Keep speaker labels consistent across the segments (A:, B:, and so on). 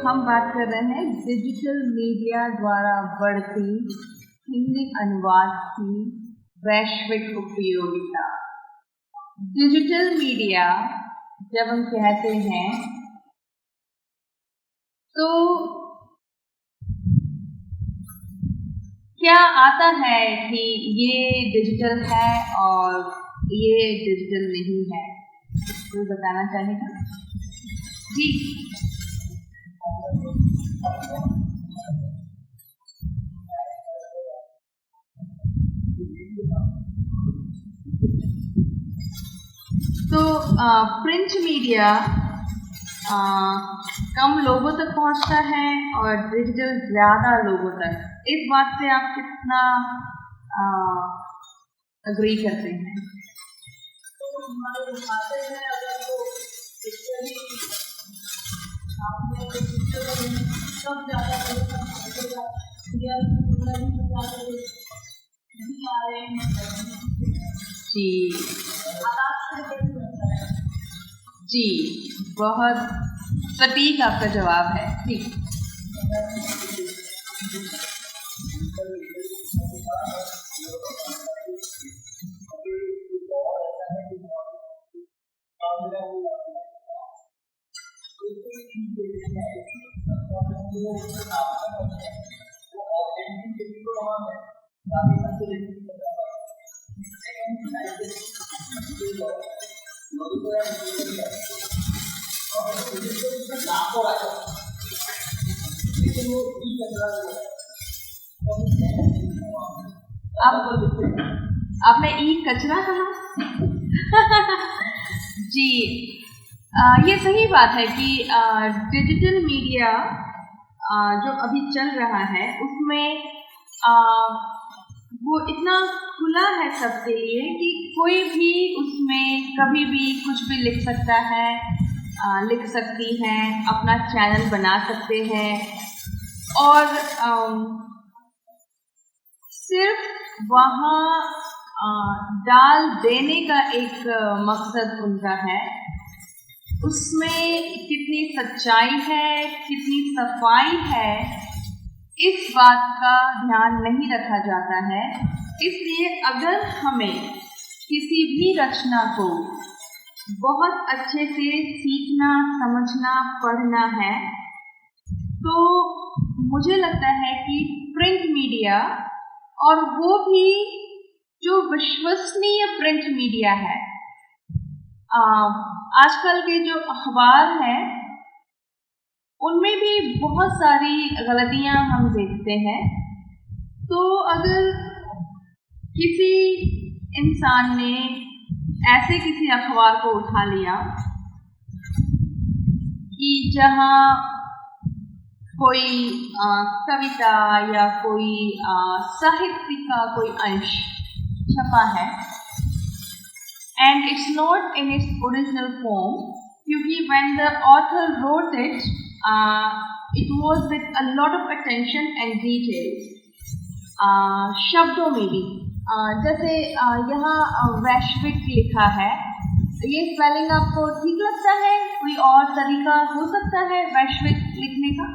A: हम बात कर रहे हैं डिजिटल मीडिया द्वारा बढ़ती हिंदी अनुवाद की वैश्विक उपयोगिता। डिजिटल मीडिया जब हम कहते हैं तो क्या आता है कि ये डिजिटल है और ये डिजिटल नहीं है? कोई बताना चाहेगा? जी। तो प्रिंट मीडिया कम लोगों तक पहुंचता है और डिजिटल ज़्यादा लोगों तक। इस बात से आप कितना अग्री करते हैं? जी, बहुत सटीक आपका जवाब है। ठीक। आपने ई कचरा कहा? जी, ये सही बात है कि डिजिटल मीडिया जो अभी चल रहा है उसमें वो इतना खुला है सबके लिए कि कोई भी उसमें कभी भी कुछ भी लिख सकता है, लिख सकती हैं, अपना चैनल बना सकते हैं और सिर्फ वहाँ डाल देने का एक मकसद उनका है। उसमें कितनी सच्चाई है, कितनी सफाई है, इस बात का ध्यान नहीं रखा जाता है। इसलिए अगर हमें किसी भी रचना को बहुत अच्छे से सीखना, समझना, पढ़ना है तो मुझे लगता है कि प्रिंट मीडिया, और वो भी जो विश्वसनीय प्रिंट मीडिया है, आजकल के जो अखबार हैं उनमें भी बहुत सारी गलतियां हम देखते हैं। तो अगर किसी इंसान ने ऐसे किसी अखबार को उठा लिया कि जहां कोई कविता या कोई साहित्य का कोई अंश छपा है and it's not in its original form, क्योंकि when the author wrote it, it was with a lot of attention and details. शब्दों में भी जैसे यहाँ वैश्विक लिखा है, ये स्पेलिंग आपको ठीक लगता है? कोई और तरीका हो सकता है वैश्विक लिखने का?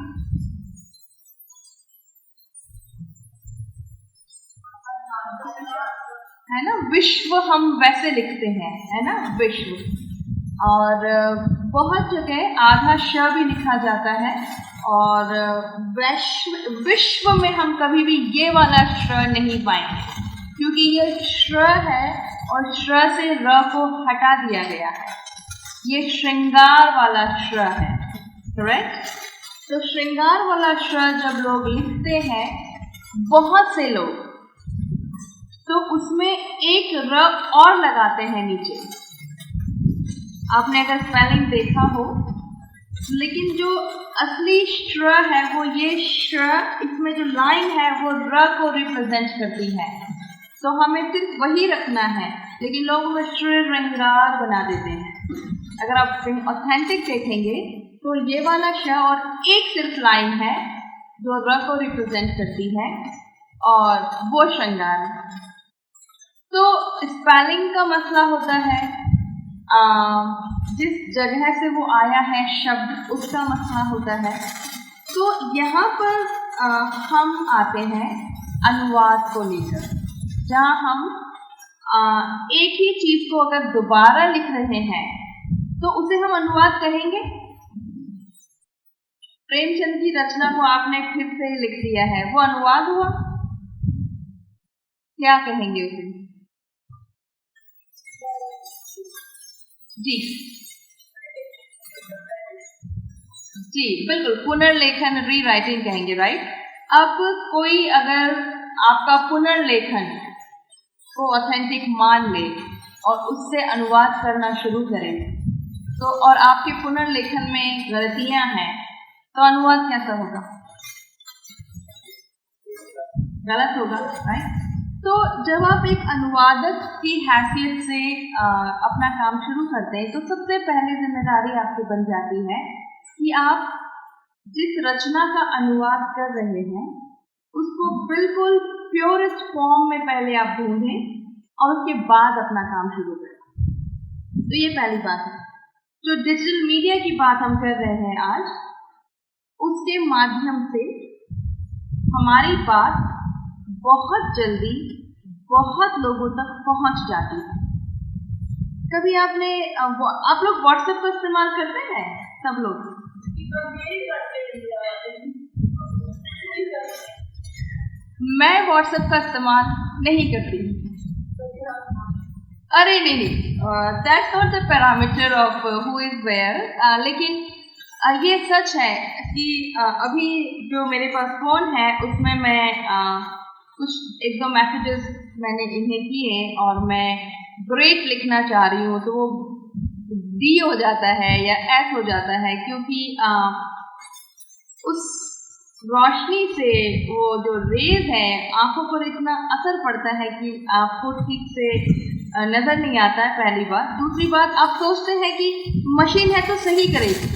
A: है ना, विश्व हम वैसे लिखते हैं, है ना, विश्व। और बहुत जगह आधा श भी लिखा जाता है और विश्व में हम कभी भी ये वाला श्र नहीं पाएंगे क्योंकि ये श्र है और श्र से र को हटा दिया गया है। ये श्रृंगार वाला श्र है, करेक्ट? तो श्रृंगार वाला श्र जब लोग लिखते हैं, बहुत से लोग, तो उसमें एक र और लगाते हैं नीचे। आपने अगर स्पेलिंग देखा हो, लेकिन जो असली श्र है वो ये श्र, इसमें जो लाइन है वो र को रिप्रेजेंट करती है, तो हमें सिर्फ वही रखना है, लेकिन लोग वो श्रृंगार बना देते हैं। अगर आप ऑथेंटिक देखेंगे तो ये वाला श और एक सिर्फ लाइन है जो र को रिप्रेजेंट करती है और वो श्रृंगार है। तो स्पेलिंग का मसला होता है, जिस जगह से वो आया है शब्द, उसका मसला होता है। तो यहाँ पर हम आते हैं अनुवाद को लेकर, जहाँ हम एक ही चीज को अगर दोबारा लिख रहे हैं तो उसे हम अनुवाद कहेंगे। प्रेमचंद की रचना को आपने फिर से लिख दिया है, वो अनुवाद हुआ? क्या कहेंगे उसे? जी जी बिल्कुल, पुनर्लेखन, रीराइटिंग कहेंगे, राइट। अब कोई अगर आपका पुनर्लेखन को ऑथेंटिक मान ले और उससे अनुवाद करना शुरू करें तो, और आपके पुनर्लेखन में गलतियां हैं, तो अनुवाद कैसा होगा? गलत होगा, राइट। तो जब आप एक अनुवादक की हैसियत से अपना काम शुरू करते हैं तो सबसे पहले जिम्मेदारी आपकी बन जाती है कि आप जिस रचना का अनुवाद कर रहे हैं उसको बिल्कुल प्योरेस्ट फॉर्म में पहले आप ढूंढें और उसके बाद अपना काम शुरू करें। तो ये पहली बात है। जो डिजिटल मीडिया की बात हम कर रहे हैं आज, उसके माध्यम से हमारी बात बहुत जल्दी बहुत लोगों तक पहुंच जाती है। कभी आपने आप लोग व्हाट्सएप का इस्तेमाल करते हैं? सब लोग? मैं व्हाट्सएप का इस्तेमाल नहीं करती। अरे नहीं, that's not the parameter of who is where, लेकिन ये सच है कि अभी जो मेरे पास फोन है उसमें मैं कुछ एक दो मैसेजेस मैंने इन्हें किए और मैं ग्रेट लिखना चाह रही हूँ तो वो डी हो जाता है या एस हो जाता है, क्योंकि उस रोशनी से वो जो रेज है आंखों पर इतना असर पड़ता है कि आपको ठीक से नजर नहीं आता है, पहली बात। दूसरी बात, आप सोचते हैं कि मशीन है तो सही करेगी,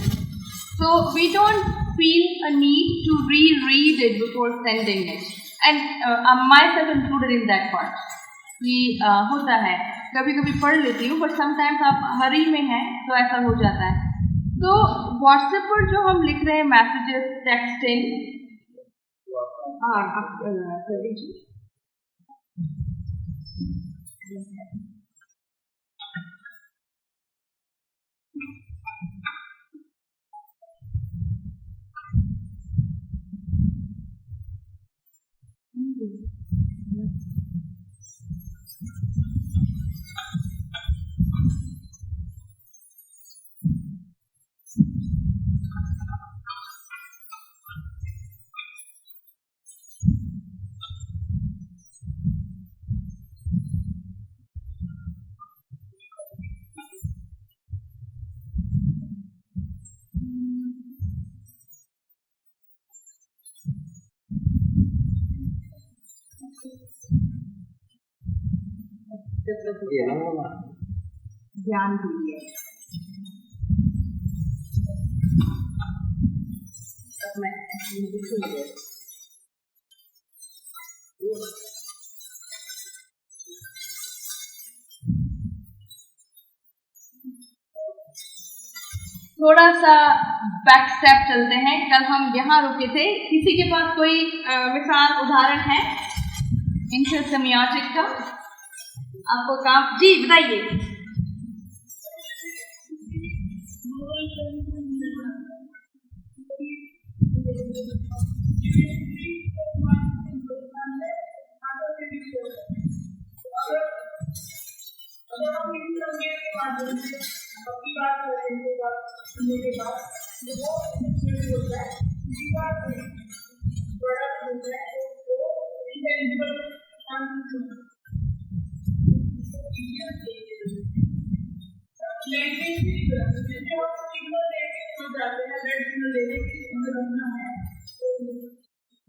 A: so we don't feel a need to reread it before sending it, and myself included in that part. होता है, कभी कभी पढ़ लेती हूँ, बट समटाइम्स आप हरी में हैं तो ऐसा हो जाता है। तो व्हाट्सएप पर जो हम लिख रहे हैं मैसेजेस, टेक्सटिंग, आप कर दीजिए। ध्यान दीजिए। थोड़ा सा बैक स्टेप चलते हैं। कल हम यहाँ रुके थे। किसी के पास कोई मिसाल उदाहरण है इंटरसेमियोटिक का? आपको काम जी बताइए।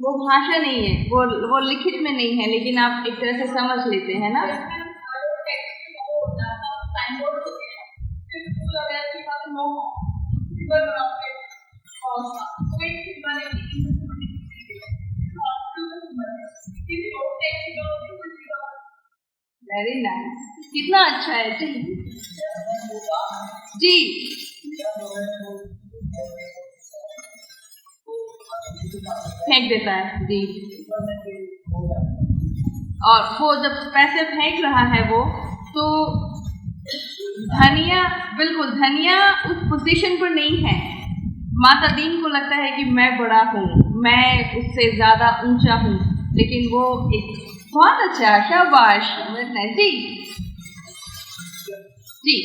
A: वो भाषा नहीं है, वो लिखित में नहीं है, लेकिन आप एक तरह से समझ लेते हैं ना। वेरी नाइस, कितना अच्छा है जी। फेंक देता है जी। और वो जब पैसे फेंक रहा है वो, तो धनिया, बिल्कुल धनिया उस पोजीशन पर नहीं है। माता दीन को लगता है कि मैं बड़ा हूँ, मैं उससे ज्यादा ऊंचा हूँ, लेकिन वो एक बहुत अच्छा, शाबाश है जी जी।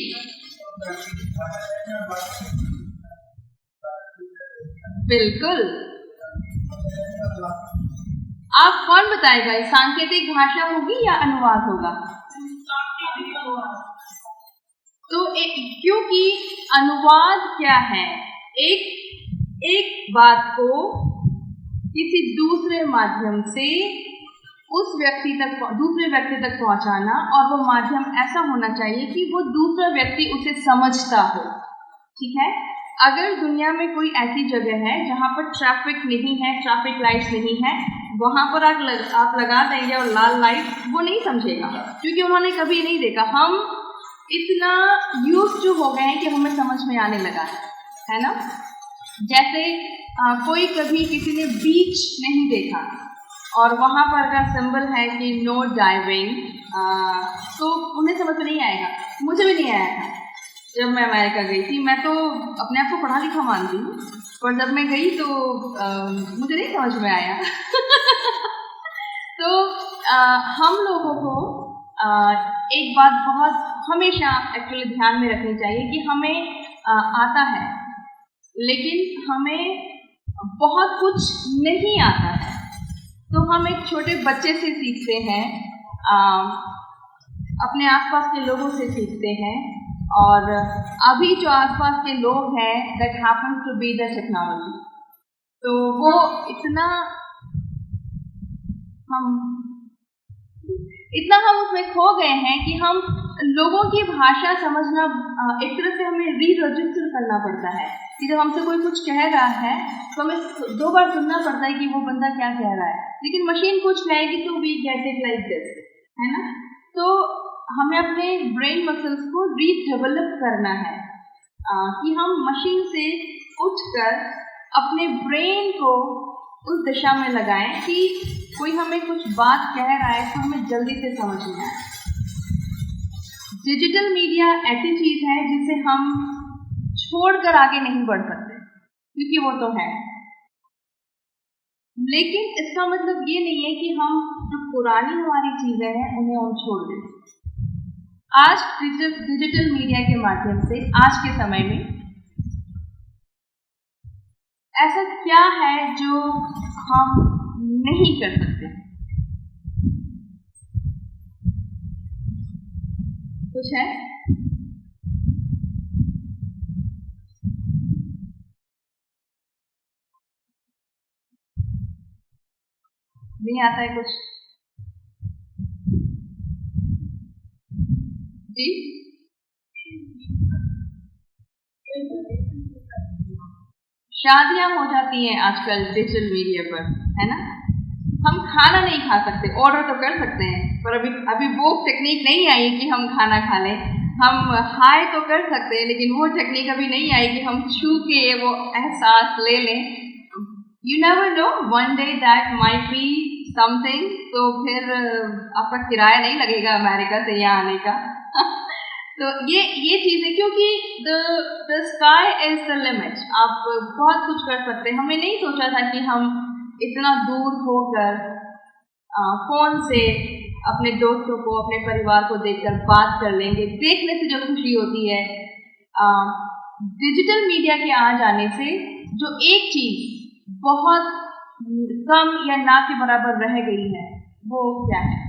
A: बिल्कुल। आप कौन बताएगा, ये सांकेतिक भाषा होगी या अनुवाद होगा? तो क्योंकि अनुवाद क्या है, एक बात को किसी दूसरे माध्यम से उस व्यक्ति तक, दूसरे व्यक्ति तक पहुंचाना, और वो माध्यम ऐसा होना चाहिए कि वो दूसरा व्यक्ति उसे समझता हो। ठीक है, अगर दुनिया में कोई ऐसी जगह है जहां पर ट्रैफिक नहीं है, ट्रैफिक लाइट्स नहीं है, वहां पर आप लगा देंगे और लाल लाइट, वो नहीं समझेगा, क्योंकि उन्होंने कभी नहीं देखा। हम इतना यूज जो हो गए हैं कि हमें समझ में आने लगा है ना। जैसे कोई कभी किसी ने बीच नहीं देखा और वहां पर अगर सिंबल है कि नो डाइविंग, तो उन्हें समझ में नहीं आएगा। मुझे भी नहीं आया था जब मैं अमेरिका गई थी। मैं तो अपने आप को पढ़ा लिखा मानती हूँ, पर जब मैं गई तो मुझे नहीं समझ में आया। तो हम लोगों को एक बात बहुत हमेशा एक्चुअली ध्यान में रखनी चाहिए कि हमें आता है, लेकिन हमें बहुत कुछ नहीं आता है। तो हम एक छोटे बच्चे से सीखते हैं, अपने आसपास के लोगों से सीखते हैं, और अभी जो आसपास के लोग हैं, that happens to be the technology। तो वो इतना हम उसमें खो गए हैं कि हम लोगों की भाषा समझना, एक तरह से हमें री-रजिस्टर करना पड़ता है कि जब हमसे कोई कुछ कह रहा है तो हमें 2 बार सुनना पड़ता है कि वो बंदा क्या कह रहा है, लेकिन मशीन कुछ कहेगी तो we get it like this, है ना। तो हमें अपने ब्रेन मसल्स को रीडेवलप करना है, कि हम मशीन से उठकर अपने ब्रेन को उस दिशा में लगाएं कि कोई हमें कुछ बात कह रहा है तो हमें जल्दी से समझ में आए। डिजिटल मीडिया ऐसी चीज है जिसे हम छोड़कर आगे नहीं बढ़ सकते, क्योंकि वो तो है, लेकिन इसका मतलब ये नहीं है कि हम जो पुरानी हमारी चीजें हैं उन्हें हम छोड़ दें। आज डिजिटल मीडिया के माध्यम से आज के समय में ऐसा क्या है जो हम नहीं कर सकते? कुछ है? नहीं आता है कुछ? जी, शादियां हो जाती हैं आजकल डिजिटल मीडिया पर, है ना। हम खाना नहीं खा सकते, ऑर्डर तो कर सकते हैं, पर अभी वो टेक्निक नहीं आई कि हम खाना खा लें। हम हाय तो कर सकते हैं, लेकिन वो टेक्निक अभी नहीं आई कि हम छू के वो एहसास ले लें। You never know, one day that might be something. तो फिर आपका किराया नहीं लगेगा अमेरिका से यहाँ आने का। तो ये चीज़ है, क्योंकि the sky is the limit. आप बहुत कुछ कर सकते हैं। हमें नहीं सोचा था कि हम इतना दूर होकर फोन से अपने दोस्तों को, अपने परिवार को देखकर बात कर लेंगे। देखने से जो खुशी होती है, डिजिटल मीडिया के आ जाने से जो एक चीज बहुत कम या ना के बराबर रह गई है, वो क्या है?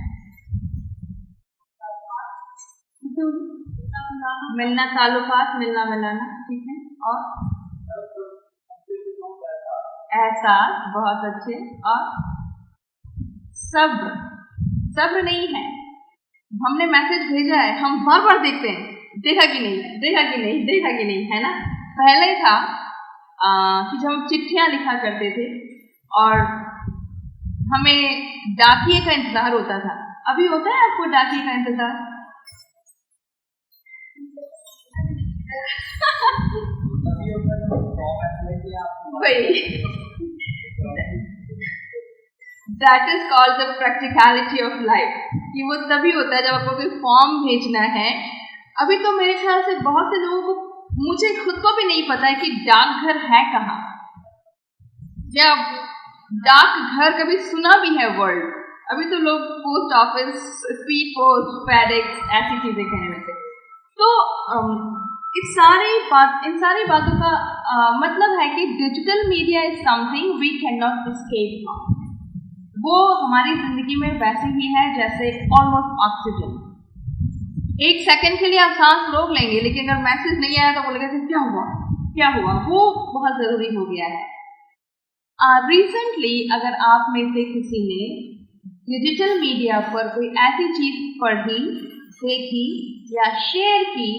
A: मिलना, ताल्लुकात, मिलना मिलाना, ठीक है। और एहसास, बहुत अच्छे। और सब्र नहीं है। हमने मैसेज भेजा है, हम बार बार देखते हैं, देखा कि नहीं, देखा कि नहीं, देखा कि नहीं, है ना। पहले था कि जब हम चिट्ठियां लिखा करते थे और हमें डाकिए का इंतजार होता था। अभी होता है आपको डाकिए का इंतजार? वही that is called the practicality of life, कि वो तभी होता है जब आपको कोई फॉर्म भेजना है। अभी तो मेरे ख्याल से बहुत से लोगों को, मुझे खुद को भी नहीं पता है कि डाकघर है कहाँ, या डाकघर कभी सुना भी है वर्ड। अभी तो लोग post office, speed post, FedEx, ऐसी चीजें कहने लगते। तो इन सारी बातों का मतलब है कि digital media is something we can not escape from. वो हमारी जिंदगी में वैसे ही है जैसे ऑलमोस्ट ऑक्सीजन। एक सेकंड के लिए आप सांस रोक लेंगे, लेकिन अगर मैसेज नहीं आया तो बोलेगा कि क्या हुआ, वो बहुत जरूरी हो गया है। रिसेंटली अगर आप में से किसी ने डिजिटल मीडिया पर कोई ऐसी चीज पढ़ी, देखी या शेयर की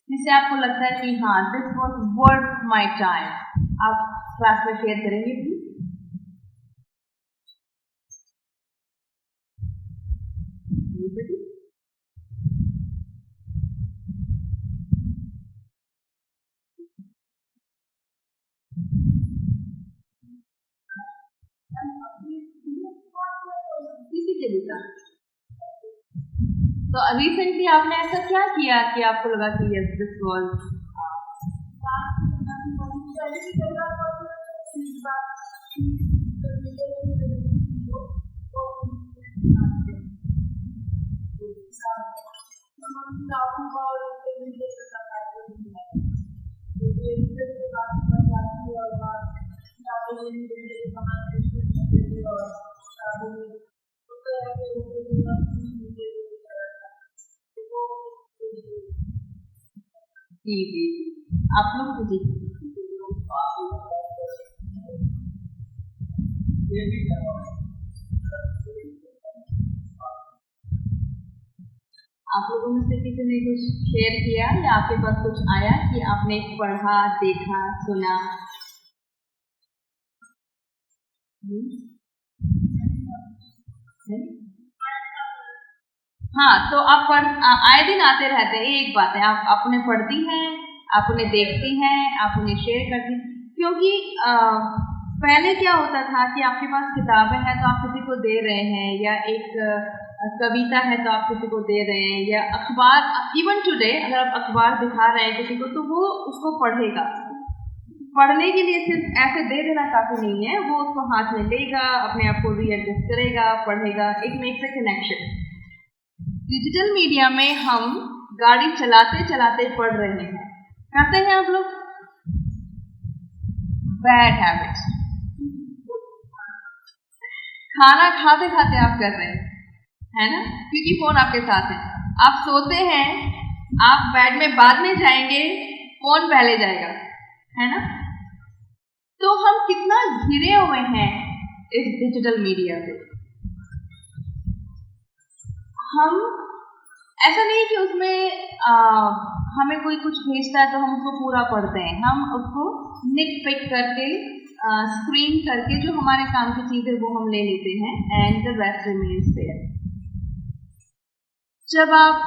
A: जिससे आपको लगता है कि हाँ this was worth my time, आप क्लास में शेयर करेंगे प्लीज? किसी के भी साथ। तो रिसेंटली आपने ऐसा क्या किया कि आपको लगा कि यस दिस वाज जी, आप लोग को जी आप लोगों में से किसी ने कुछ शेयर किया या आपके पास कुछ आया कि आपने पढ़ा, देखा, सुना? हाँ, तो आप आए दिन आते रहते हैं। एक बात है, आप उन्हें पढ़ती हैं, आप उन्हें देखती हैं, आप उन्हें शेयर करती हैं, क्योंकि पहले क्या होता था कि आपके पास किताबें हैं तो आप किसी को दे रहे हैं, या एक कविता है तो आप किसी को दे रहे हैं, या अखबार, इवन टुडे अगर आप अखबार दिखा रहे हैं किसी को तो वो उसको पढ़ेगा। पढ़ने के लिए सिर्फ ऐसे दे देना काफी नहीं है, वो उसको हाथ में लेगा, अपने आप को रीएडजस्ट करेगा, पढ़ेगा, it makes a connection. Digital media में हम गाड़ी चलाते चलाते पढ़ रहे हैं, करते हैं आप लोग? Bad habit. खाना खाते खाते आप कर रहे हैं, है ना, क्योंकि फोन आपके साथ है। आप सोते हैं, आप बेड में बाद में जाएंगे, फोन पहले जाएगा, है ना। तो हम कितना घिरे हुए हैं इस डिजिटल मीडिया से। हम ऐसा नहीं कि उसमें हमें कोई कुछ भेजता है तो हम उसको पूरा पढ़ते हैं, हम उसको निक पिक करके स्क्रीन करके जो हमारे काम की चीज है वो हम ले लेते हैं, and the rest remains there. जब आप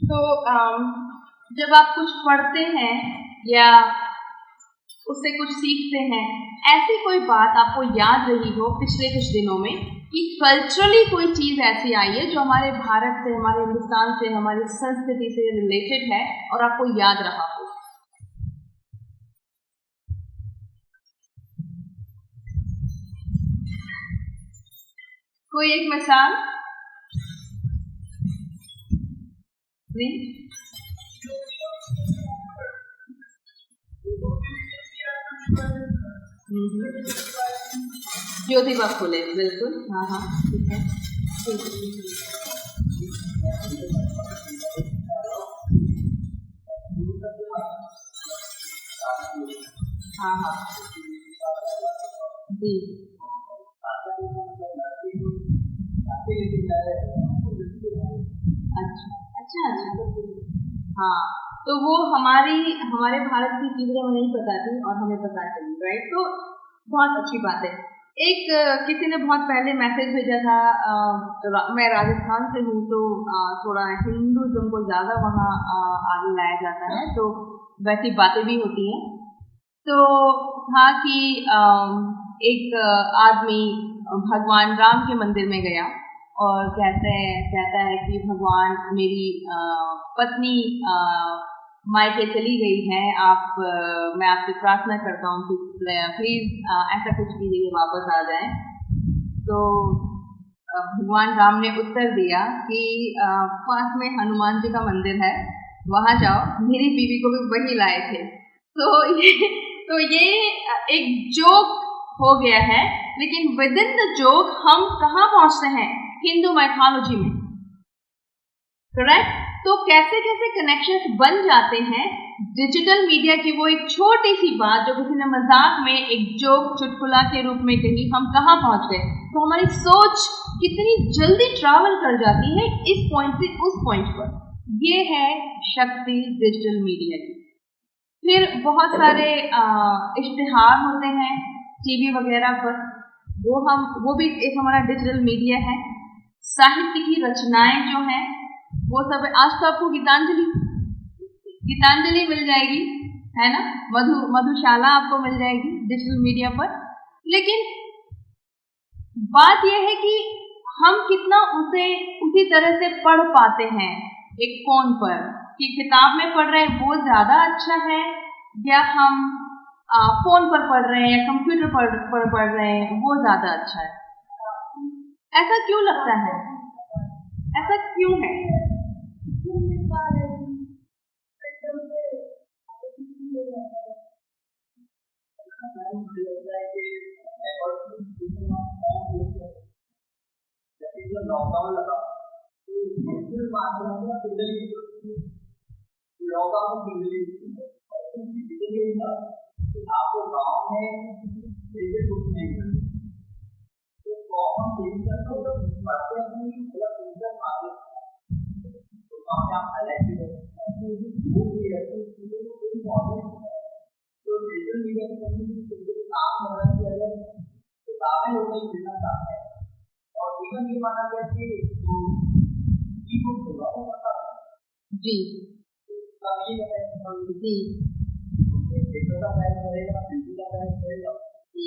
A: तो जब आप कुछ पढ़ते हैं या उससे कुछ सीखते हैं, ऐसी कोई बात आपको याद रही हो पिछले कुछ दिनों में कि कल्चरली कोई चीज ऐसी आई है जो हमारे भारत से, हमारे हिंदुस्तान से, हमारी संस्कृति से रिलेटेड है और आपको याद रहा हो। कोई एक मिसाल? नहीं? ज्योतिबा फुले, बिल्कुल, हाँ हाँ, ठीक है, हाँ हाँ जी, अच्छा, हाँ, तो वो हमारे भारत की चीजें हमें नहीं पता थी और हमें पता चली, राइट। तो बहुत अच्छी बात है। किसी ने बहुत पहले मैसेज भेजा था। मैं राजस्थान से हूँ, तो थोड़ा हिंदुज़म को ज़्यादा वहाँ आगे लाया जाता है, तो वैसी बातें भी होती हैं। तो था कि एक आदमी भगवान राम के मंदिर में गया और कहता है कि भगवान, मेरी पत्नी मायके चली गई है, मैं आपसे प्रार्थना करता हूँ कि प्लीज ऐसा कुछ कीजिए, वापस आ जाएं। तो भगवान राम ने उत्तर दिया कि पास में हनुमान जी का मंदिर है, वहां जाओ, मेरी बीवी को भी वही लाए थे। तो ये एक जोक हो गया है, लेकिन विद इन द जोक हम कहाँ पहुंचते हैं? हिंदू माइथोलॉजी में, करेक्ट? तो कैसे कैसे कनेक्शंस बन जाते हैं डिजिटल मीडिया की। वो एक छोटी सी बात जो किसी ने मजाक में एक जोक, चुटकुला के रूप में कही, हम कहाँ पहुंच गए। तो हमारी सोच कितनी जल्दी ट्रैवल कर जाती है इस पॉइंट से उस पॉइंट पर। ये है शक्ति डिजिटल मीडिया की। फिर बहुत सारे इश्तिहार होते हैं टीवी वगैरह पर, वो भी एक हमारा डिजिटल मीडिया है। साहित्य की रचनाएं जो हैं वो सब, आज तो आपको गीतांजलि मिल जाएगी, है ना, मधुशाला आपको मिल जाएगी डिजिटल मीडिया पर। लेकिन बात यह है कि हम कितना उसे उसी तरह से पढ़ पाते हैं एक फोन पर, कि किताब में पढ़ रहे हैं वो ज्यादा अच्छा है, या हम फोन पर पढ़ रहे हैं या कंप्यूटर पर पढ़ रहे हैं वो ज्यादा अच्छा है। ऐसा क्यों लगता है? ऐसा क्यों है?
B: लॉकडाउन लगा, लॉकडाउन आपको गाँव में कुछ नहीं, तो कॉमन तो डिजिटल मीडिया काम हो रहा है कि अगर किताबें लोग नहीं खरीदना चाहते हैं, और इवन ये माना गया कि जो ई बुक होगा वो मतलब
A: जी जी
B: पेपर का प्राइस बढ़ेगा, पेंसिल का प्राइस बढ़ेगा,
A: जी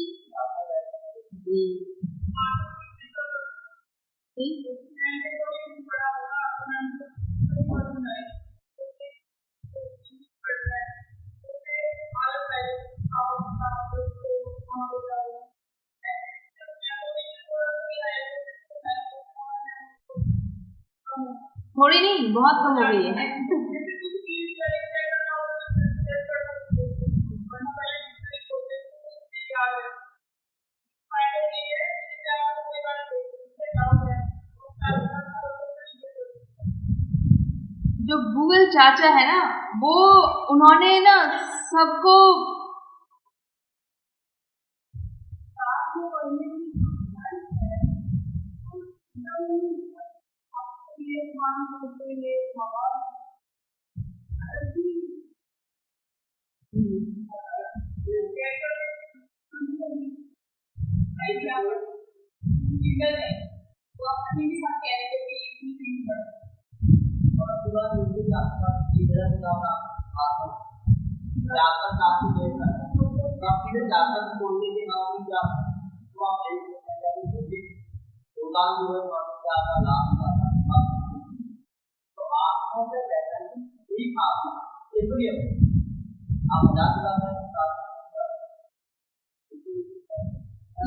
A: थोड़ी नहीं, बहुत कम हो गई है। जो गूगल चाचा है ना, वो उन्होंने ना सबको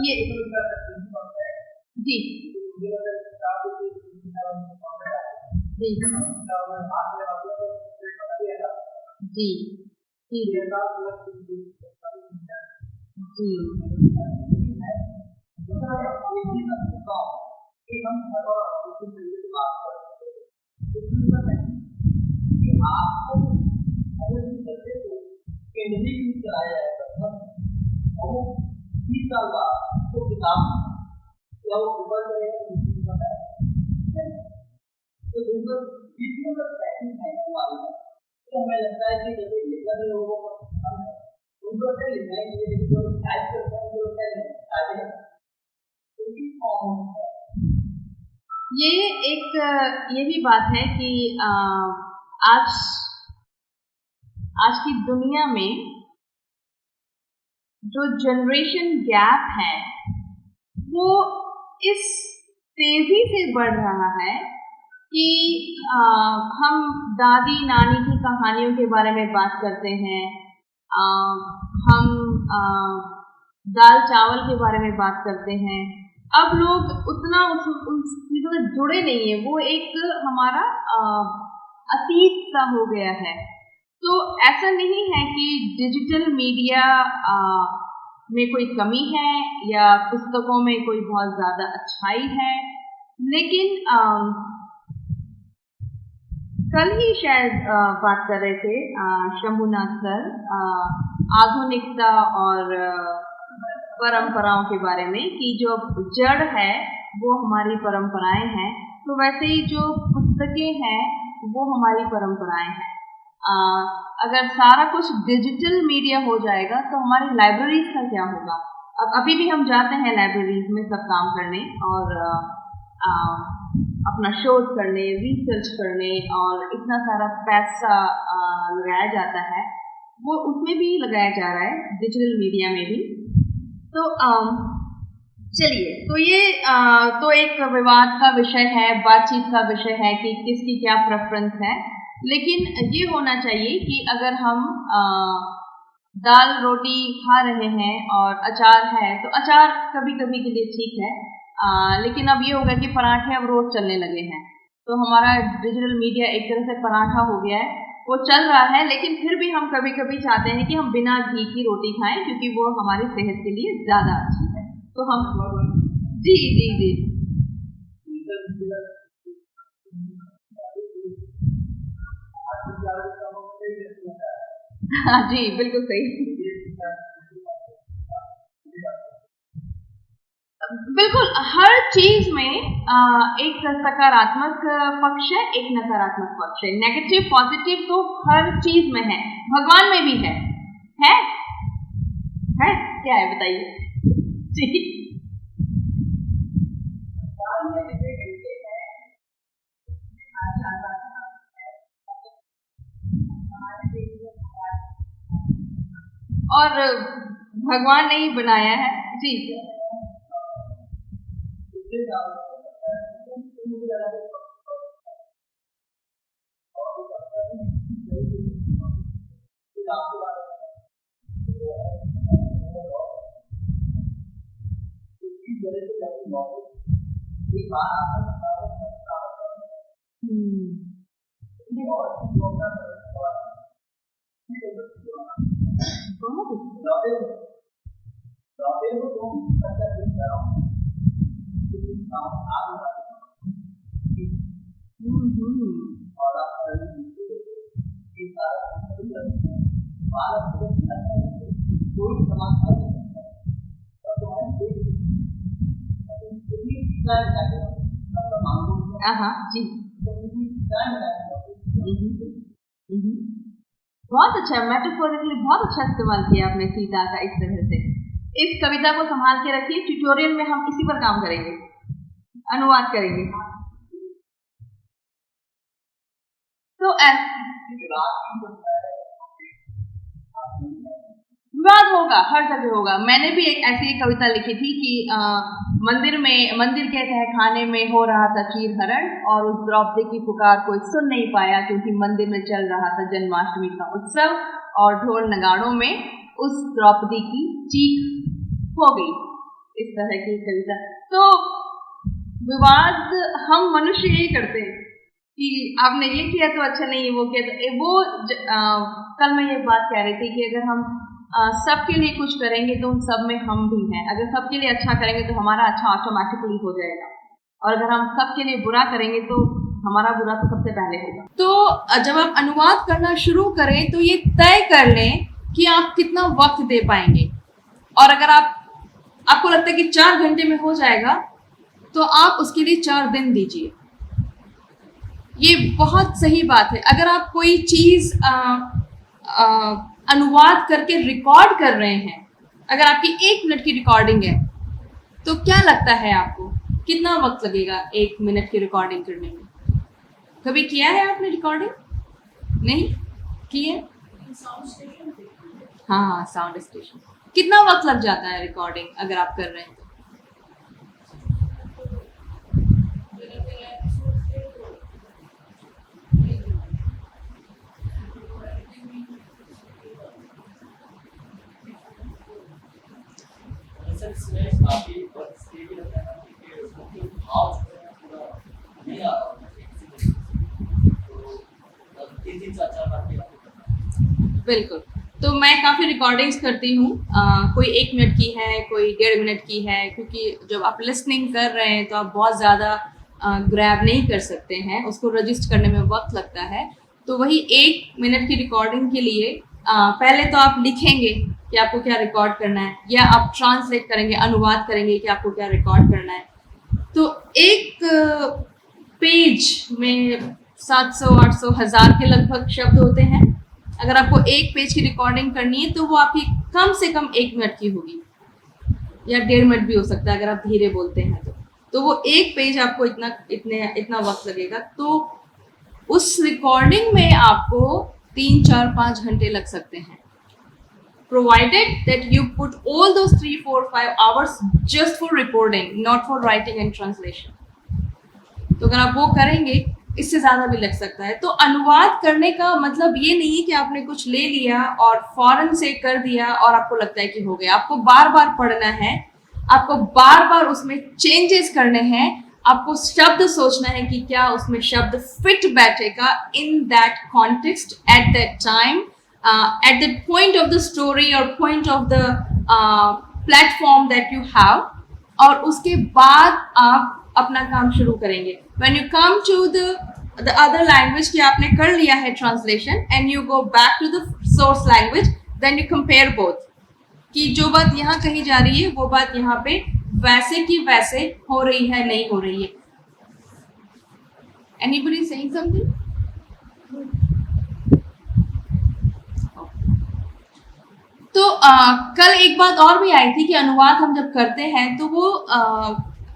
A: ये जी जी जी
B: तो हमें लगता है कि जैसे लिखना भी लोगों को पसंद है, उनको लिखना है
A: ये ये भी बात है कि आज आज की दुनिया में जो जनरेशन गैप है वो इस तेजी से बढ़ रहा है कि हम दादी नानी की कहानियों के बारे में बात करते हैं, हम दाल चावल के बारे में बात करते हैं। अब लोग उतना उन चीज़ों से जुड़े नहीं है, वो एक हमारा अतीत सा हो गया है। तो ऐसा नहीं है कि डिजिटल मीडिया में कोई कमी है या पुस्तकों में कोई बहुत ज़्यादा अच्छाई है, लेकिन कल ही शायद बात कर रहे थे शंभुनाथ सर आधुनिकता और परंपराओं के बारे में कि जो जड़ है वो हमारी परंपराएं हैं, तो वैसे ही जो पुस्तकें हैं वो हमारी परंपराएं हैं। अगर सारा कुछ डिजिटल मीडिया हो जाएगा तो हमारी लाइब्रेरीज का क्या होगा? अब अभी भी हम जाते हैं लाइब्रेरीज में सब काम करने और अपना शोध करने, रिसर्च करने, और इतना सारा पैसा लगाया जाता है, वो उसमें भी लगाया जा रहा है डिजिटल मीडिया में भी। तो चलिए, तो ये तो एक विवाद का विषय है, बातचीत का विषय है कि किसकी क्या प्रेफरेंस है। लेकिन ये होना चाहिए कि अगर हम दाल रोटी खा रहे हैं और अचार है तो अचार कभी कभी के लिए ठीक है, लेकिन अब ये होगा कि पराठे अब रोज चलने लगे हैं, तो हमारा डिजिटल मीडिया एक तरह से पराठा हो गया है, वो चल रहा है। लेकिन फिर भी हम कभी कभी चाहते हैं कि हम बिना घी की रोटी खाएं क्योंकि वो हमारी सेहत के लिए ज़्यादा अच्छी है। तो हम जी जी जी हाँ जी, बिल्कुल सही, बिल्कुल। हर चीज में एक सकारात्मक पक्ष है, एक नकारात्मक पक्ष है, नेगेटिव पॉजिटिव तो हर चीज में है, भगवान में भी है क्या है बताइए जी। और भगवान ने ही बनाया है जी। जी बहुत अच्छा, मेटाफोरिकली बहुत अच्छा इस्तेमाल किया आपने सीता का इस तरह से। इस कविता को संभाल के रखिए, ट्यूटोरियल में हम इसी पर काम करेंगे, अनुवाद करेंगे। तो विवाद होगा, हर जगह होगा। मैंने भी एक ऐसी कविता लिखी थी कि मंदिर के तहखाने में हो रहा था चीर हरण, और उस द्रौपदी की पुकार कोई सुन नहीं पाया क्योंकि मंदिर में चल रहा था जन्माष्टमी का उत्सव, और ढोल नगाड़ों में उस द्रौपदी की चीख हो गई। इस तरह की कविता। तो विवाद हम मनुष्य यही करते हैं कि आपने ये किया तो अच्छा नहीं, वो किया तो कल मैं ये बात कह रही थी कि अगर हम सबके लिए कुछ करेंगे तो उन सब में हम भी हैं। अगर सबके लिए अच्छा करेंगे तो हमारा अच्छा ऑटोमेटिकली हो जाएगा, और अगर हम सबके लिए बुरा करेंगे तो हमारा बुरा तो सबसे पहले होगा। तो जब आप अनुवाद करना शुरू करें तो ये तय कर लें कि आप कितना वक्त दे पाएंगे, और अगर आपको लगता है कि 4 घंटे में हो जाएगा तो आप उसके लिए 4 दिन दीजिए। ये बहुत सही बात है। अगर आप कोई चीज़ अनुवाद करके रिकॉर्ड कर रहे हैं, अगर आपकी 1 मिनट की रिकॉर्डिंग है तो क्या लगता है आपको कितना वक्त लगेगा 1 मिनट की रिकॉर्डिंग करने में? कभी किया है आपने रिकॉर्डिंग? नहीं की है? हाँ, साउंड स्टेशन। कितना वक्त लग जाता है रिकॉर्डिंग अगर आप कर रहे हैं तो?
B: सर इसमें काफी वक्त इसलिए भी लगता है ना क्योंकि उसमें जो भाव जो है पूरा नहीं आ रहा तो 3-3 4-4 बार भी आपको करना है।
A: बिल्कुल। तो मैं काफ़ी रिकॉर्डिंग्स करती हूँ। कोई 1 मिनट की है, कोई 1.5 मिनट की है, क्योंकि जब आप लिसनिंग कर रहे हैं तो आप बहुत ज़्यादा ग्रैब नहीं कर सकते हैं, उसको रजिस्ट करने में वक्त लगता है। तो वही 1 मिनट की रिकॉर्डिंग के लिए पहले तो आप लिखेंगे कि आपको क्या रिकॉर्ड करना है, या आप ट्रांसलेट करेंगे, अनुवाद करेंगे कि आपको क्या रिकॉर्ड करना है। तो एक पेज में 700, 800, 1000 के लगभग शब्द होते हैं। अगर आपको एक पेज की रिकॉर्डिंग करनी है तो वो आपकी कम से कम 1 मिनट की होगी, या 1.5 मिनट भी हो सकता है अगर आप धीरे बोलते हैं तो वो एक पेज आपको इतना वक्त लगेगा। तो उस रिकॉर्डिंग में आपको 3, 4, 5 घंटे लग सकते हैं, provided that you put all those 3, 4, 5 hours just for recording, not for writing and translation. तो अगर आप वो करेंगे, इससे ज़्यादा भी लग सकता है। तो अनुवाद करने का मतलब ये नहीं है कि आपने कुछ ले लिया और फौरन से कर दिया और आपको लगता है कि हो गया। आपको बार बार पढ़ना है, आपको बार बार उसमें चेंजेस करने हैं, आपको शब्द सोचना है कि क्या उसमें शब्द फिट बैठेगा in that context at that time, at that point of the story और point of the platform that you have, और उसके बाद आप अपना काम शुरू करेंगे। When you come to the other language कि आपने कर लिया है translation and you go back to the source language, then you compare both कि जो बात यहाँ कही जा रही है वो बात यहाँ पे वैसे की वैसे हो रही है, नहीं हो रही है। Anybody saying something? तो कल एक बात और भी आई थी कि अनुवाद हम जब करते हैं तो वो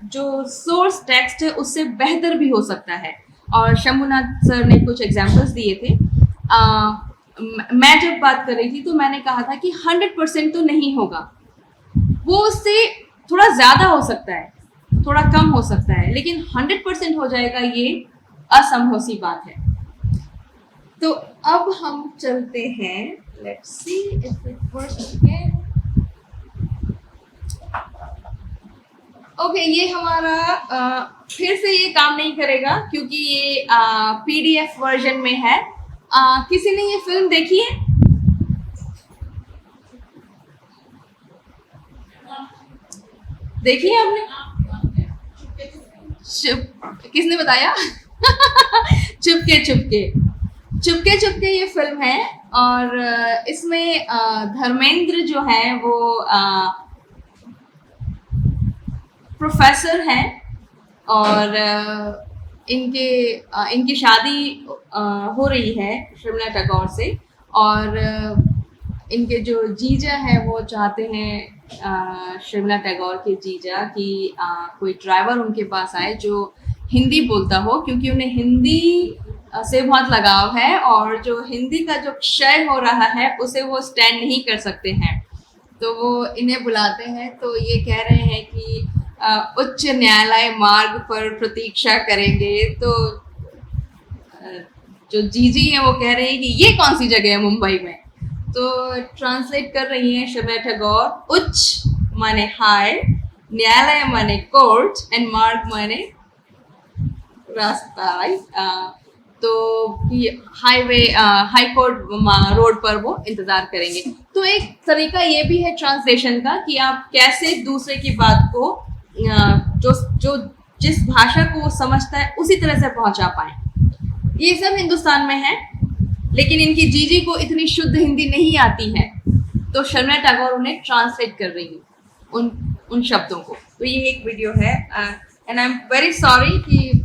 A: जो सोर्स टेक्स्ट है उससे बेहतर भी हो सकता है, और शंभुनाथ सर ने कुछ एग्जांपल्स दिए थे। मैं जब बात कर रही थी तो मैंने कहा था कि 100% तो नहीं होगा, वो उससे थोड़ा ज़्यादा हो सकता है, थोड़ा कम हो सकता है, लेकिन 100% हो जाएगा ये असंभव सी बात है। तो अब हम चलते हैं, let's see if it works again. Okay, ये हमारा फिर से ये काम नहीं करेगा क्योंकि ये PDF वर्जन में है। किसी ने ये फिल्म देखी है? देखी है आपने? किसने बताया? चुपके चुपके, चुपके चुपके ये फिल्म है, और इसमें धर्मेंद्र जो है वो प्रोफेसर हैं, और इनकी शादी हो रही है शर्मिला टैगोर से, और इनके जो जीजा है वो चाहते हैं, शर्मिला टैगोर के जीजा, कि कोई ड्राइवर उनके पास आए जो हिंदी बोलता हो, क्योंकि उन्हें हिंदी से बहुत लगाव है, और जो हिंदी का जो क्षय हो रहा है उसे वो स्टैंड नहीं कर सकते हैं। तो वो इन्हें बुलाते हैं, तो ये कह रहे हैं कि उच्च न्यायालय मार्ग पर प्रतीक्षा करेंगे। तो जो जीजी हैं वो कह रहे हैं कि ये कौन सी जगह है मुंबई में। तो ट्रांसलेट कर रही हैं शर्मिला टैगोर, उच्च माने हाई, न्यायालय माने कोर्ट, एंड मार्ग माने रास्ता, तो हाईवे, हाई कोर्ट रोड पर वो इंतजार करेंगे। तो एक तरीका ये भी है ट्रांसलेशन का कि आप कैसे दूसरे की बात को जो जिस भाषा को वो समझता है उसी तरह से पहुंचा पाए। ये सब हिंदुस्तान में है, लेकिन इनकी जीजी को इतनी शुद्ध हिंदी नहीं आती है, तो शर्मिला टैगोर उन्हें ट्रांसलेट कर रही है उन शब्दों को। तो ये एक वीडियो है, and I am very sorry कि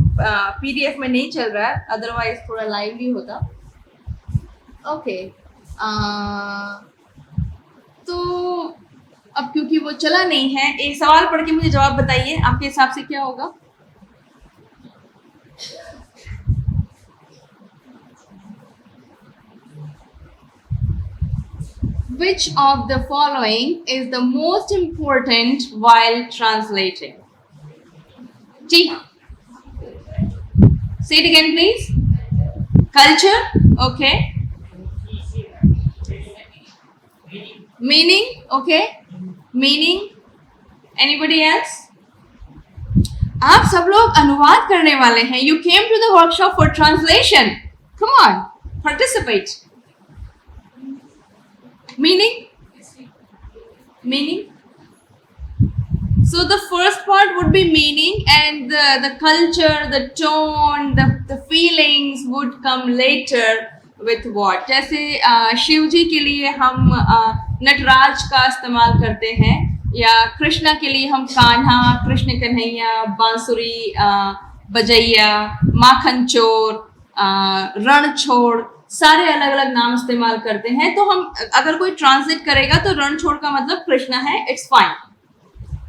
A: PDF में नहीं चल रहा है, अदरवाइज थोड़ा लाइवली होता। ओके, तो अब क्योंकि वो चला नहीं है, एक सवाल पढ़ के मुझे जवाब बताइए, आपके हिसाब से क्या होगा? Which of the following is the most important while translating? Ji, say it again please. Culture, okay. Meaning, okay. Meaning, anybody else? आप सब लोग अनुवाद करने वाले हैं. You came to the workshop for translation. Come on, participate. Meaning? Meaning? So the first part would be meaning, and the culture, the tone, the feelings would come later with what? जैसे शिव जी के लिए हम नटराज का इस्तेमाल करते हैं, या कृष्णा के लिए हम कान्हा, कृष्ण कन्हैया, बांसुरी बजैया, माखन चोर, रणछोड़, सारे अलग अलग नाम इस्तेमाल करते हैं. तो हम अगर कोई ट्रांसलेट करेगा तो रणछोड़ का मतलब कृष्णा है, इट्स फाइन,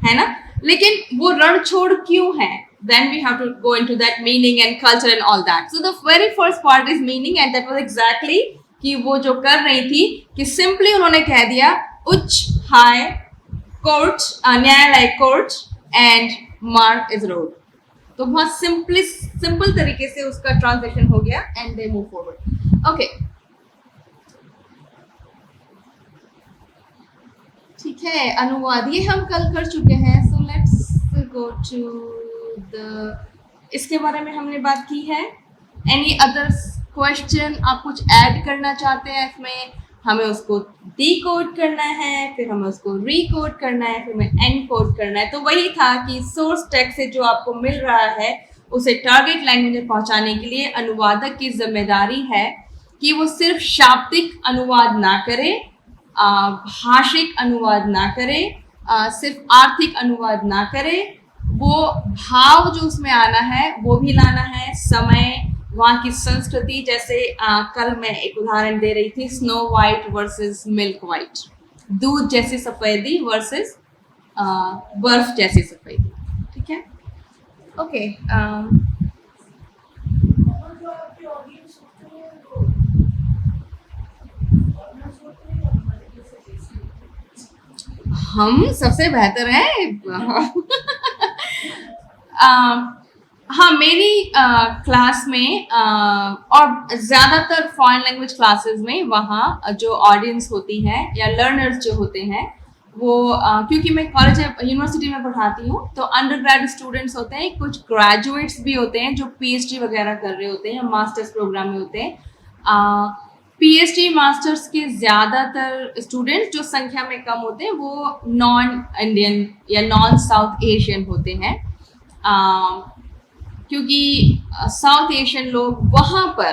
A: है ना. लेकिन वो रणछोड़ क्यों है? Then we have to go into that meaning and culture and all that. So the very first part is meaning, and that was exactly कि वो जो कर रही थी कि simply उन्होंने कह दिया उच्च, high, court, न्यायालय court, and mark is road. तो बहुत सिंपल तरीके से उसका ट्रांसलेशन हो गया, and they move forward. Okay. ठीक है, अनुवाद ये हम कल कर चुके हैं. So let's go to the, इसके बारे में हमने बात की है. Any other question? आप कुछ ऐड करना चाहते हैं इसमें? हमें उसको डीकोड करना है, फिर हमें उसको रीकोड करना है, फिर हमें एनकोड करना है. तो वही था कि सोर्स टेक्स्ट से जो आपको मिल रहा है उसे टारगेट लैंग्वेज में पहुंचाने के लिए अनुवादक की जिम्मेदारी है कि वो सिर्फ शाब्दिक अनुवाद ना करे, भाषिक अनुवाद ना करे, सिर्फ आर्थिक अनुवाद ना करे. वो भाव जो उसमें आना है वो भी लाना है, समय, वहाँ की संस्कृति. जैसे कल मैं एक उदाहरण दे रही थी, snow white versus milk white, दूध जैसी सफ़ेदी वर्सेस बर्फ जैसी सफ़ेदी. ठीक है, ओके. हम सबसे बेहतर हैं. हाँ, मेरी क्लास में और ज़्यादातर फॉरेन लैंग्वेज क्लासेस में वहाँ जो ऑडियंस होती है या लर्नर्स जो होते हैं वो क्योंकि मैं कॉलेज यूनिवर्सिटी में पढ़ाती हूँ, तो अंडर ग्रेड स्टूडेंट्स होते हैं, कुछ ग्रेजुएट्स भी होते हैं जो पीएचडी वगैरह कर रहे होते हैं या मास्टर्स प्रोग्राम में होते हैं. पीएचडी मास्टर्स के ज़्यादातर स्टूडेंट्स जो संख्या में कम होते हैं वो नॉन इंडियन या नॉन साउथ एशियन होते हैं, क्योंकि साउथ एशियन लोग वहाँ पर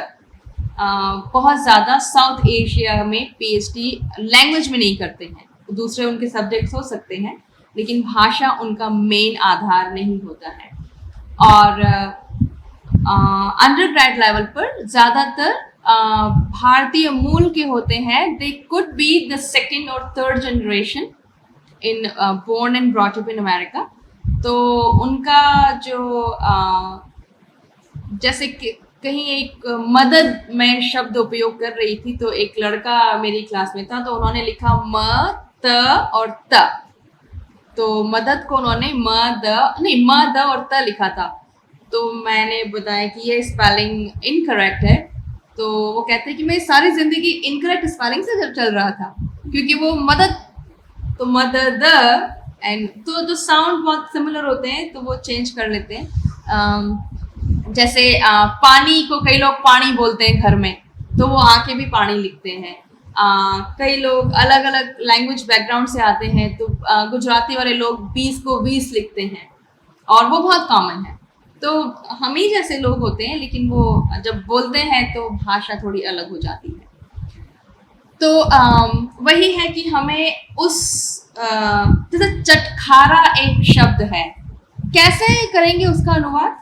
A: बहुत ज़्यादा साउथ एशिया में पीएचडी लैंग्वेज में नहीं करते हैं. दूसरे उनके सब्जेक्ट्स हो सकते हैं लेकिन भाषा उनका मेन आधार नहीं होता है. और अंडर ग्रेड लेवल पर ज़्यादातर भारतीय मूल के होते हैं. They could be the second और third generation in born and brought up in America. तो उनका जो जैसे कि कहीं एक मदद मैं शब्द उपयोग कर रही थी, तो एक लड़का मेरी क्लास में था, तो उन्होंने लिखा म, त और त. तो मदद को उन्होंने म, द और त लिखा था. तो मैंने बताया कि ये स्पेलिंग इनकरेक्ट है. तो वो कहते हैं कि मेरी सारी ज़िंदगी इनकरेक्ट स्पेलिंग से चल रहा था, क्योंकि वो मदद, तो मदद एंड तो जो साउंड बहुत सिमिलर होते हैं तो वो चेंज कर लेते हैं. जैसे पानी को कई लोग पानी बोलते हैं घर में, तो वो आके भी पानी लिखते हैं. कई लोग अलग अलग लैंग्वेज बैकग्राउंड से आते हैं, तो गुजराती वाले लोग 20 को 20 लिखते हैं और वो बहुत कॉमन है. तो हम ही जैसे लोग होते हैं, लेकिन वो जब बोलते हैं तो भाषा थोड़ी अलग हो जाती है. तो वही है कि हमें उस जैसे चटखारा एक शब्द है, कैसे करेंगे उसका अनुवाद?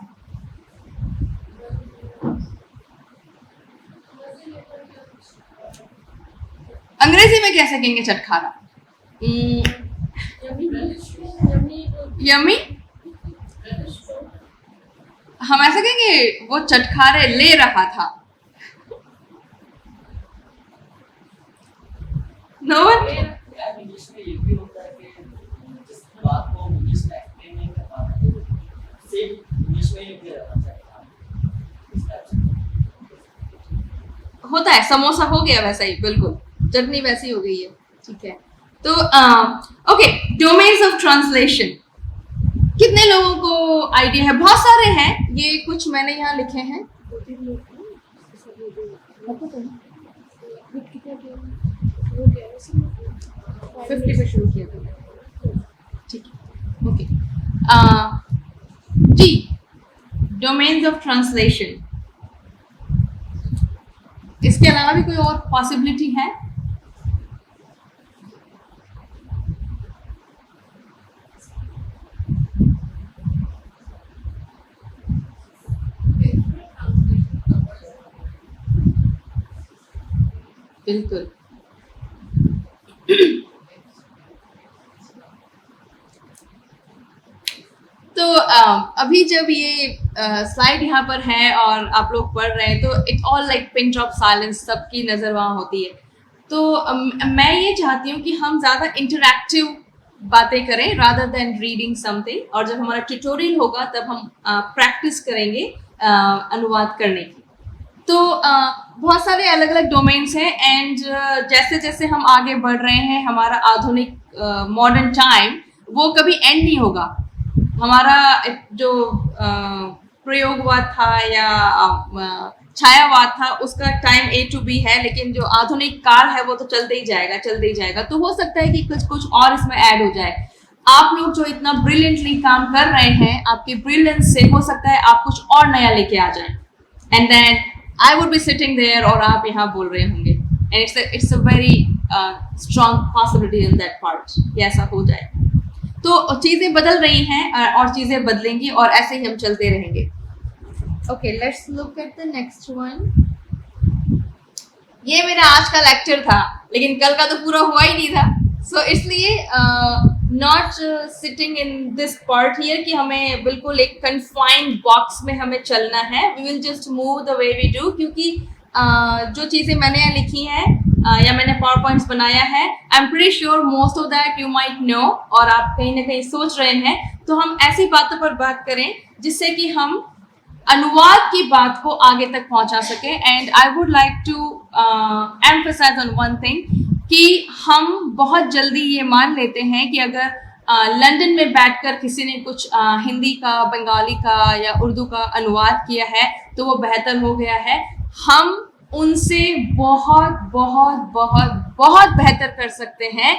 A: अंग्रेजी में कैसे कहेंगे चटखारा? यमी, हम ऐसा कहेंगे वो चटखारे ले रहा था। नो वन,
B: यार इंग्लिश में ये भी होता है कि जिस बात को इंग्लिश में एक्सप्लेन नहीं कर पाते सिर्फ इंग्लिश में ही लिख देना चाहिए।
A: होता है, समोसा हो गया वैसा ही, बिल्कुल चटनी वैसी हो गई है, ठीक है। तो ओके, डोमेन्स ऑफ ट्रांसलेशन कितने लोगों को आइडिया है? बहुत सारे हैं, ये कुछ मैंने यहाँ लिखे हैं। 50 पे शुरू किया था, ठीक है, ओके। जी, डोमेन्स ऑफ ट्रांसलेशन, इसके अलावा भी कोई और पॉसिबिलिटी है? बिल्कुल। तो अभी जब ये स्लाइड यहाँ पर है और आप लोग पढ़ रहे हैं तो it all like pin drop silence, सबकी नज़र वहाँ होती है। तो मैं ये चाहती हूँ कि हम ज़्यादा इंटरैक्टिव बातें करें रादर देन रीडिंग समथिंग, और जब हमारा ट्यूटोरियल होगा तब हम प्रैक्टिस करेंगे अनुवाद करने की। तो बहुत सारे अलग अलग डोमेन्स हैं एंड जैसे जैसे हम आगे बढ़ रहे हैं, हमारा आधुनिक मॉडर्न टाइम वो कभी एंड नहीं होगा। हमारा जो प्रयोगवाद था या छायावाद था उसका टाइम A to B है, लेकिन जो आधुनिक काल है वो तो चलते ही जाएगा, चलते ही जाएगा। तो हो सकता है कि कुछ और इसमें ऐड हो जाए। आप लोग जो इतना ब्रिलियंटली काम कर रहे हैं, आपके ब्रिलियंस से हो सकता है आप कुछ और नया लेके आ जाएं, and then I would be sitting there और आप यहाँ बोल रहे होंगे, and it's a very strong possibility in that part कि ऐसा हो जाए। तो चीज़ें बदल रही हैं और चीज़ें बदलेंगी और ऐसे ही हम चलते रहेंगे। Okay, let's look at the next one. ये मेरा आज का लेक्चर था, लेकिन कल का तो पूरा हुआ ही नहीं था, सो इसलिए not sitting in this part here कि हमें बिल्कुल एक कन्फाइंड बॉक्स में हमें चलना है। We will just move the way we do, क्योंकि जो चीज़ें मैंने यहाँ लिखी हैं या मैंने पावर पॉइंट्स बनाया है, I am pretty sure most of that you might know, और आप कहीं ना कहीं सोच रहे हैं। तो हम ऐसी बातों पर बात करें जिससे कि हम अनुवाद की बात को आगे तक पहुंचा सके। And I would like to emphasize on one thing कि हम बहुत जल्दी ये मान लेते हैं कि अगर लंदन में बैठकर किसी ने कुछ हिंदी का, बंगाली का या उर्दू का अनुवाद किया है तो वो बेहतर हो गया है। हम उनसे बहुत बहुत बहुत बहुत बेहतर कर सकते हैं,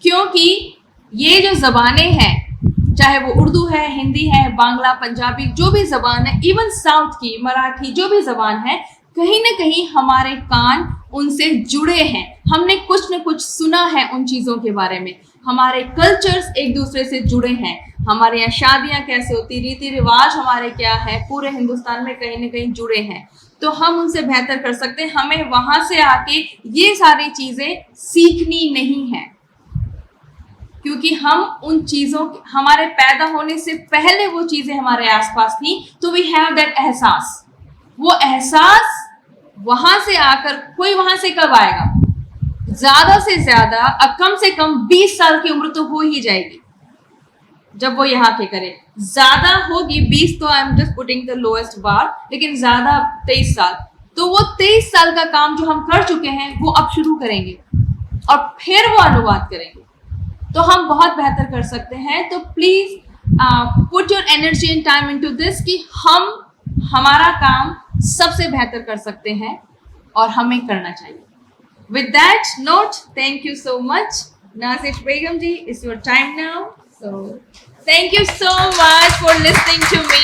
A: क्योंकि ये जो ज़बानें हैं, चाहे वो उर्दू है, हिंदी है, बांग्ला, पंजाबी, जो भी ज़बान है, इवन साउथ की मराठी, जो भी ज़बान है, कहीं ना कहीं हमारे कान उनसे जुड़े हैं। हमने कुछ न कुछ सुना है उन चीज़ों के बारे में। हमारे कल्चर्स एक दूसरे से जुड़े हैं। हमारे यहाँ शादियाँ कैसे होती, रीति रिवाज हमारे क्या है, पूरे हिंदुस्तान में कहीं ना कहीं जुड़े हैं। तो हम उनसे बेहतर कर सकते हैं। हमें वहाँ से आके ये सारी चीज़ें सीखनी नहीं है, क्योंकि हम उन चीज़ों, हमारे पैदा होने से पहले वो चीज़ें हमारे आसपास थी, तो वी हैव दैट एहसास। वो एहसास वहाँ से आकर कोई वहाँ से कब आएगा? ज़्यादा से ज़्यादा कम से कम 20 साल की उम्र तो हो ही जाएगी जब वो यहाँ के करे। ज़्यादा होगी 20, तो I am just putting the lowest bar, लेकिन ज़्यादा 23 साल। तो वो 23 साल का काम जो हम कर चुके हैं वो अब शुरू करेंगे और फिर वो अनुवाद करेंगे, तो हम बहुत बेहतर कर सकते हैं। तो please put your energy and time into this कि हम हमारा काम सबसे बेहतर कर सकते हैं और हमें करना चाहिए। With that note, thank you so much. Nazish Begum ji, it's your time now. So, thank you so much for listening to me.